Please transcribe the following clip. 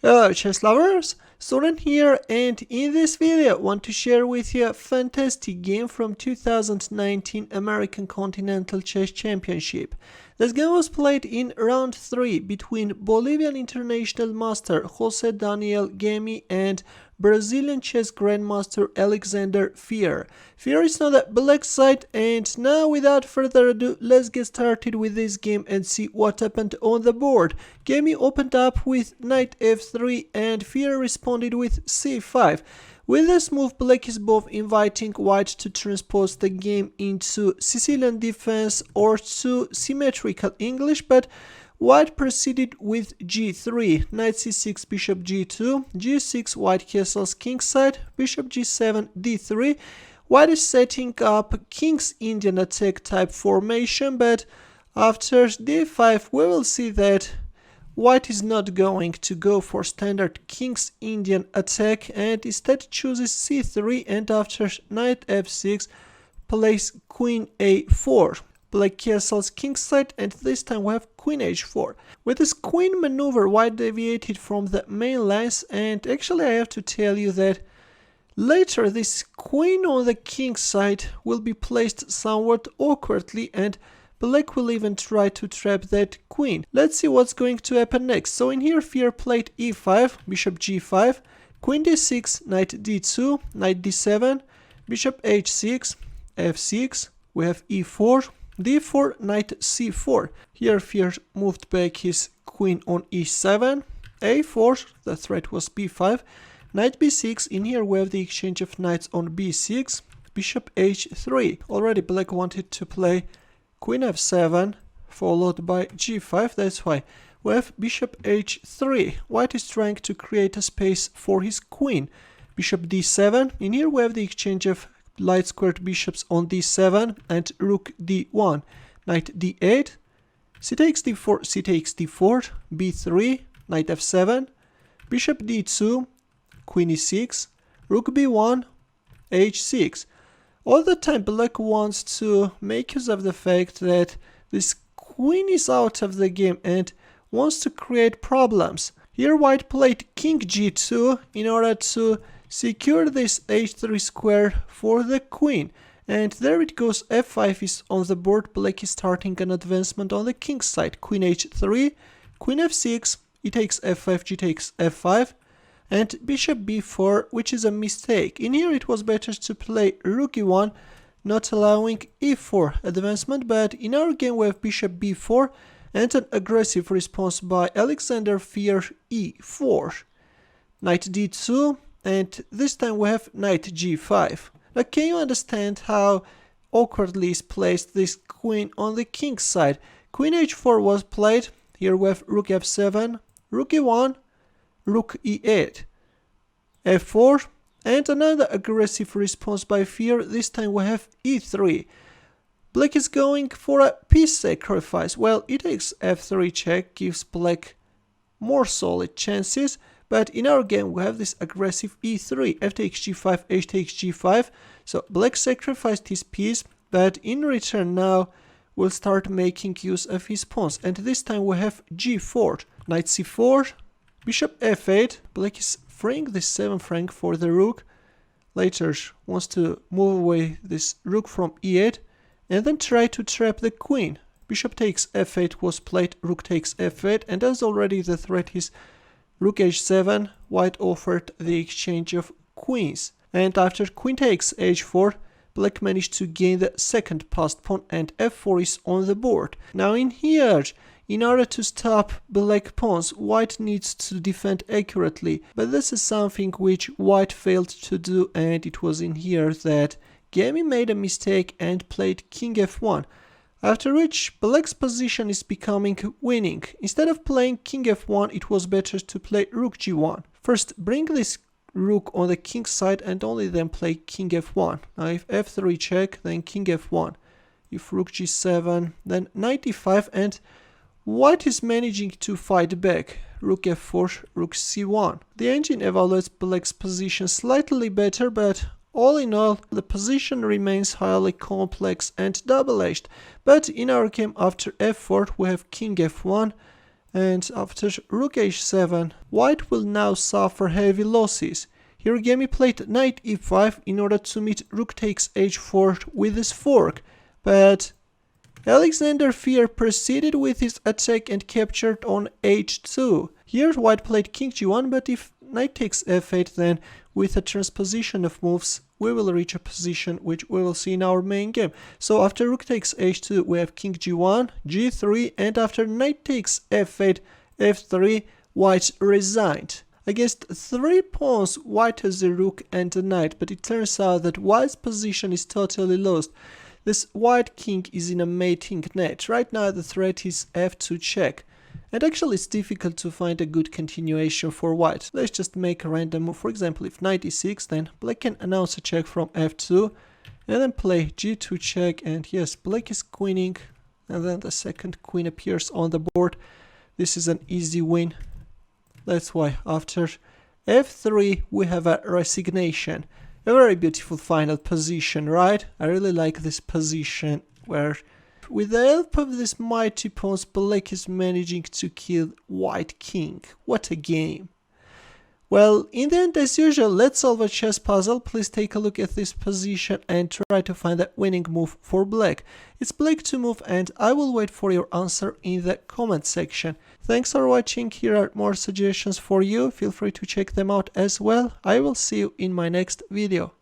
Hello chess lovers, Student here, and in this video I want to share with you a fantastic game from 2019 American Continental Chess Championship. This game was played in round 3 between Bolivian International Master Jose Dnaiel Gemy and Brazilian chess grandmaster Alexandr Fier. Fier is on the black side, and now without further ado, let's get started with this game and see what happened on the board. Gemy opened up with knight f3 and Fier responded with c5. With this move, black is both inviting white to transpose the game into Sicilian defense or to symmetrical English, but white proceeded with g3, knight c6, bishop g2, g6, white castles kingside, bishop g7, d3. White is setting up King's Indian attack type formation, but after d5 we will see that white is not going to go for standard King's Indian attack and instead chooses c3, and after knight f6 plays queen a4. Black castles kingside, and this time we have queen h4. With this queen maneuver, white deviated from the main lines, and actually I have to tell you that later this queen on the king side will be placed somewhat awkwardly, and black will even try to trap that queen. Let's see what's going to happen next. So in here Fier played e5, bishop g5, queen d6, knight d2, knight d7, bishop h6, f6, we have e4, d4, knight c4. Here Fier moved back his queen on e7, a4, the threat was b5, knight b6. In here we have the exchange of knights on b6, bishop h3. Already black wanted to play queen f7 followed by g5, that's why we have bishop h3. White is trying to create a space for his queen, bishop d7. In here we have the exchange of light squared bishops on d7 and rook d1, knight d8, c takes d4, c takes d4, b3, knight f7, bishop d2, queen e6, rook b1, h6. All the time black wants to make use of the fact that this queen is out of the game and wants to create problems. Here white played king g2 in order to secure this h3 square for the queen, and there it goes. f5 is on the board. Black is starting an advancement on the king side. Queen h3, queen f6, e takes f5, g takes f5, and bishop b4, which is a mistake. In here it was better to play rook e1, not allowing e4 advancement, but in our game we have bishop b4 and an aggressive response by Alexandr Fier e4, knight d2, and this time we have knight g5. Now can you understand how awkwardly is placed this queen on the king side? Queen h4 was played. Here we have rook f7, rook e1, rook e8, f4, and another aggressive response by Fier. This time we have e3. Black is going for a piece sacrifice. Well, it takes f3 check, gives black more solid chances, but in our game we have this aggressive e3, f takes g5, h takes g5. So black sacrificed his piece, but in return now we'll start making use of his pawns, and this time we have g4, knight c4, bishop f8. Black is freeing this 7th rank for the rook. Later wants to move away this rook from e8 and then try to trap the queen. Bishop takes f8 was played, rook takes f8, and as already the threat is rook h7, white offered the exchange of queens. And after queen takes h4, black managed to gain the second passed pawn, and f4 is on the board. Now in here, in order to stop black pawns, white needs to defend accurately, but this is something which white failed to do, and it was in here that Gemy made a mistake and played king f1. After which black's position is becoming winning. Instead of playing king f1, it was better to play rook g1. First bring this rook on the king side and only then play king f1. Now if f3 check, then king f1. If rook g7, then knight e5, and white is managing to fight back. Rook f4, rook c1. The engine evaluates black's position slightly better, but all in all, the position remains highly complex and double-edged. But in our game, after f4, we have king f1, And after rook h7, white will now suffer heavy losses. Here Gemy played knight e5 in order to meet rook takes h4 with his fork, but Alexander Fier proceeded with his attack and captured on h2. Here white played king g1, but if knight takes f8, then with a transposition of moves we will reach a position which we will see in our main game. So after rook takes h2 we have king g1, g3, and after knight takes f8, f3, white resigned. Against 3 pawns white has a rook and a knight, but it turns out that white's position is totally lost. This white king is in a mating net. Right now the threat is f2 check. And actually it's difficult to find a good continuation for white. Let's just make a random move. For example, if knight e6, then black can announce a check from f2 and then play g2 check, and yes, black is queening, and then the second queen appears on the board. This is an easy win. That's why after f3 we have a resignation. A very beautiful final position, right? I really like this position where with the help of this mighty pawns, black is managing to kill white king. What a game. Well, in the end, as usual, let's solve a chess puzzle. Please take a look at this position and try to find the winning move for black. It's black to move, and I will wait for your answer in the comment section. Thanks for watching. Here are more suggestions for you. Feel free to check them out as well. I will see you in my next video.